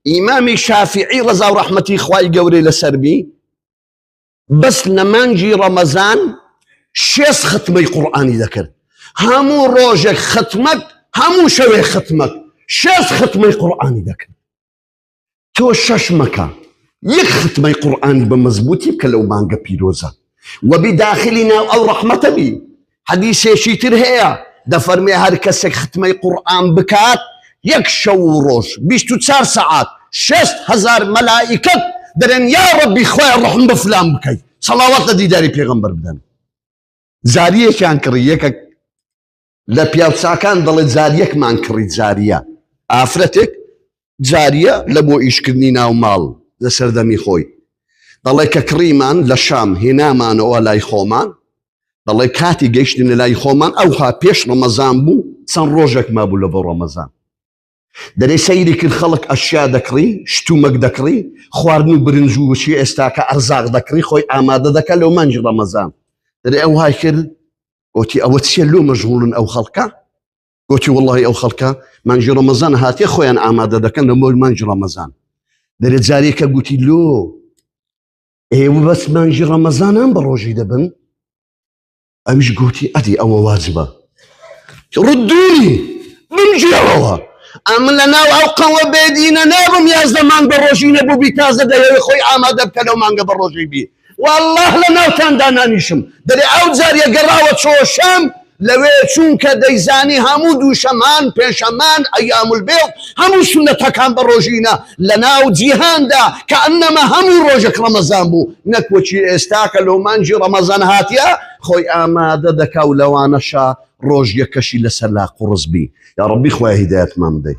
ئیمامی شافعی ڕەزا و ڕەحمەتی خوای گەورەی لەسەر بی بەس لە مانگی ڕەمەزان 6 ختمەی قورئانی دەکرد. هەموو ڕۆژێک ختمەک، هەموو شەوێ ختمەک 6 ختمەی قورئانی دەکرد. تۆ 6 مەکە، 1 ختمەی قورئانی بە مەزبوطی بکە لەو مانگە پیرۆزە وەبی داخلی ناو ئەو ڕەحمەتە بی. حەدیثێکی تر هەیە دەفەرمێ هەر کەسێک ختمەی قورئان بکات 1 شەو و ڕۆژ 24 سەعات 6,000 مەلائیکەت دەرێن یا ڕەبی خۆیان ڕەحم بە فلان بکەی، سەڵاوات لە دیداری پێغەمبەر بدەن. زاریەکیان کڕی، یەکێک لە پیاوچاکان دەڵێت زاریەکمان کڕی. زاریە ئافرەتێک جاریە لە بۆ ئیشکردنی ناو ماڵ لە سەردەمی خۆی، دەڵێ کە کڕیمان لە شام هێنامانەوە لای خۆمان، دەڵێ کاتی گەیشتن لە لای خۆمان ئەوها پێش ڕەمەزان بوو، چەند ڕۆژێک مابوو لە بۆ ڕەمەزان. دەرێ سەیری کرد خەڵک ئەشیا دەکڕی، شتومەک دەکڕی، خواردن و برنج و وشی ئێستاکە ئەرزاق دەکڕی، خۆی ئامادە دەکە لەو مانگی ڕەمەزان. دەرێ ئەو های کرد، گوتی ئەوە چیە لۆ مەشغوڵن ئەو خەڵکە؟ گوتی وەڵڵاهی ئەو خەڵکە مانگی ڕەمەزان هاتیە خۆیان ئامادە دەکەن لە بۆ مانگی ڕەمەزان. دەرێ جارێکە گوتی لۆ ئێوە بەس مانگی ڕەمەزانان بە ڕۆژی دەبن؟ ئەویش گوتی ئەدی ئەوە واجبە، ڕدوونی بمجێەوە، ئەمن لە ناو ئەو قەوە بێدینە نابم یازدە مانگ بە ڕۆژی نەبوو بیتازە دەیەوێ خۆی ئامادە بکە لەو مانگە بە ڕۆژی بی. والله لە ناوتاندا نانیشم. دەرێ ئەو جاریە گەڕاوە چۆشەم لەوێ چونکە دەیزانی هەموو دووشەمان پێشەمان ئەیام البێض هەموو سونەتەکان بە ڕۆژینە لە ناو جیهاندا کە ئەنەمە هەموو ڕۆژێک ڕەمەزان بوو، نەکوەچی ئێستاکە لەو مانگی ڕەمەزان هاتیە خۆی ئامادە دەکا و لەوانەشە ڕۆژ یەکەشی لەسەر لا قوڕس بی. یا ڕەبی خوای هیدایەتمان بدەی.